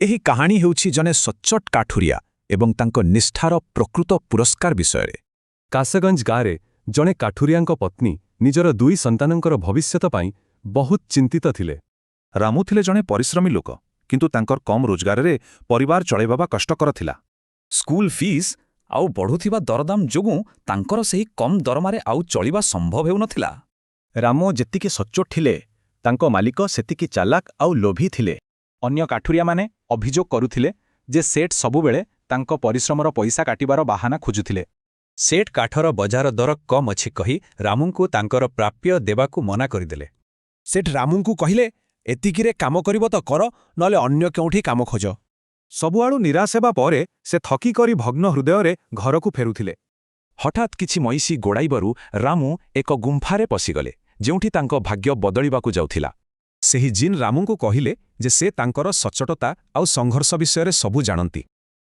ଏହି କାହାଣୀ ହେଉଛି ଜଣେ ସଚ୍ଚୋଟ କାଠୁରିଆ ଏବଂ ତାଙ୍କ ନିଷ୍ଠାର ପ୍ରକୃତ ପୁରସ୍କାର ବିଷୟରେ। କାସଗଞ୍ଜ ଗାଁରେ ଜଣେ କାଠୁରିଆଙ୍କ ପତ୍ନୀ ନିଜର 2 ସନ୍ତାନଙ୍କର ଭବିଷ୍ୟତ ପାଇଁ ବହୁତ ଚିନ୍ତିତ ଥିଲେ। ରାମୁ ଥିଲେ ଜଣେ ପରିଶ୍ରମୀ ଲୋକ, କିନ୍ତୁ ତାଙ୍କର କମ୍ ରୋଜଗାରରେ ପରିବାର ଚଳାଇବା କଷ୍ଟକର ଥିଲା। ସ୍କୁଲ ଫିସ୍ ଆଉ ବଢ଼ୁଥିବା ଦରଦାମ ଯୋଗୁଁ ତାଙ୍କର ସେହି କମ୍ ଦରମାରେ ଆଉ ଚଳିବା ସମ୍ଭବ ହେଉନଥିଲା। ରାମୁ ଯେତିକି ସଚ୍ଚୋଟ ଥିଲେ, ତାଙ୍କ ମାଲିକ ସେତିକି ଚାଲାକ ଆଉ ଲୋଭୀ ଥିଲେ। ଅନ୍ୟ କାଠୁରିଆମାନେ ଅଭିଯୋଗ କରୁଥିଲେ ଯେ ସେଠ ସବୁବେଳେ ତାଙ୍କ ପରିଶ୍ରମର ପଇସା କାଟିବାର ବାହାନା ଖୋଜୁଥିଲେ। ସେଠ କାଠର ବଜାର ଦର କମ୍ ଅଛି କହି ରାମୁଙ୍କୁ ତାଙ୍କର ପ୍ରାପ୍ୟ ଦେବାକୁ ମନା କରିଦେଲେ। ସେଠ ରାମୁଙ୍କୁ କହିଲେ, ଏତିକିରେ କାମ କରିବ ତ କର, ନହେଲେ ଅନ୍ୟ କେଉଁଠି କାମ ଖୋଜ। ସବୁଆଡ଼ୁ ନିରାଶ ହେବା ପରେ ସେ ଥକି କରି ଭଗ୍ନ ହୃଦୟରେ ଘରକୁ ଫେରୁଥିଲେ। ହଠାତ୍ କିଛି ମଇଁଷି ଗୋଡ଼ାଇବାରୁ ରାମୁ ଏକ ଗୁମ୍ଫାରେ ପଶିଗଲେ, ଯେଉଁଠି ତାଙ୍କ ଭାଗ୍ୟ ବଦଳିବାକୁ ଯାଉଥିଲା। ସେହି ଜିନ୍ ରାମୁଙ୍କୁ କହିଲେ ଯେ ସେ ତାଙ୍କର ସଚ୍ଚୋଟତା ଆଉ ସଂଘର୍ଷ ବିଷୟରେ ସବୁ ଜାଣନ୍ତି।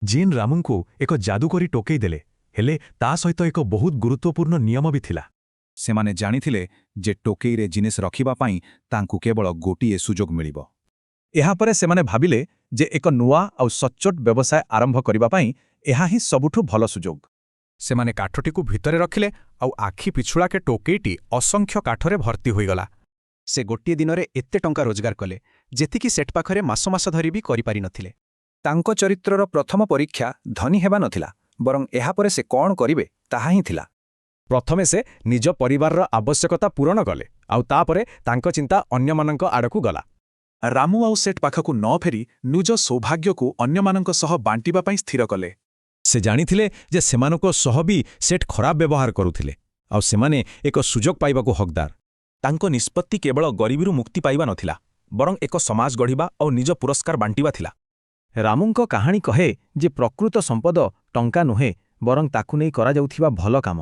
ଜିନ୍ ରାମୁଙ୍କୁ ଏକ ଯାଦୁକରୀ ଟୋକେଇ ଦେଲେ, ହେଲେ ତା ସହିତ ଏକ ବହୁତ ଗୁରୁତ୍ୱପୂର୍ଣ୍ଣ ନିୟମ ବି ଥିଲା। ସେମାନେ ଜାଣିଥିଲେ ଯେ ଟୋକେଇରେ ଜିନିଷ ରଖିବା ପାଇଁ ତାଙ୍କୁ କେବଳ ଗୋଟିଏ ସୁଯୋଗ ମିଳିବ। ଏହାପରେ ସେମାନେ ଭାବିଲେ ଯେ ଏକ ନୂଆ ଆଉ ସଚ୍ଚୋଟ ବ୍ୟବସାୟ ଆରମ୍ଭ କରିବା ପାଇଁ ଏହା ହିଁ ସବୁଠୁ ଭଲ ସୁଯୋଗ। ସେମାନେ କାଠଟିକୁ ଭିତରେ ରଖିଲେ ଆଉ ଆଖି ପିଛୁଳାକେ ଟୋକେଇଟି ଅସଂଖ୍ୟ କାଠରେ ଭର୍ତ୍ତି ହୋଇଗଲା। ସେ ଗୋଟିଏ ଦିନରେ ଏତେ ଟଙ୍କା ରୋଜଗାର କଲେ, ଯେତିକି ସେଠ ପାଖରେ ମାସ ମାସ ଧରି ବି କରିପାରିନଥିଲେ। ତାଙ୍କ ଚରିତ୍ରର ପ୍ରଥମ ପରୀକ୍ଷା ଧନୀ ହେବା ନଥିଲା, ବରଂ ଏହାପରେ ସେ କ'ଣ କରିବେ ତାହା ହିଁ ଥିଲା। ପ୍ରଥମେ ସେ ନିଜ ପରିବାରର ଆବଶ୍ୟକତା ପୂରଣ କଲେ, ଆଉ ତାପରେ ତାଙ୍କ ଚିନ୍ତା ଅନ୍ୟମାନଙ୍କ ଆଡ଼କୁ ଗଲା। ରାମୁ ଆଉ ସେଠ ପାଖକୁ ନ ଫେରି ନିଜ ସୌଭାଗ୍ୟକୁ ଅନ୍ୟମାନଙ୍କ ସହ ବାଣ୍ଟିବା ପାଇଁ ସ୍ଥିର କଲେ। ସେ ଜାଣିଥିଲେ ଯେ ସେମାନଙ୍କ ସହ ବି ସେଠ ଖରାପ ବ୍ୟବହାର କରୁଥିଲେ, ଆଉ ସେମାନେ ଏକ ସୁଯୋଗ ପାଇବାକୁ ହକଦାର। ତାଙ୍କ ନିଷ୍ପତ୍ତି କେବଳ ଗରିବୀରୁ ମୁକ୍ତି ପାଇବା ନଥିଲା, ବରଂ ଏକ ସମାଜ ଗଢ଼ିବା ଆଉ ନିଜ ପୁରସ୍କାର ବାଣ୍ଟିବା ଥିଲା। ରାମୁଙ୍କ କାହାଣୀ କହେ ଯେ ପ୍ରକୃତ ସମ୍ପଦ ଟଙ୍କା ନୁହେଁ, ବରଂ ତାକୁ ନେଇ କରାଯାଉଥିବା ଭଲ କାମ।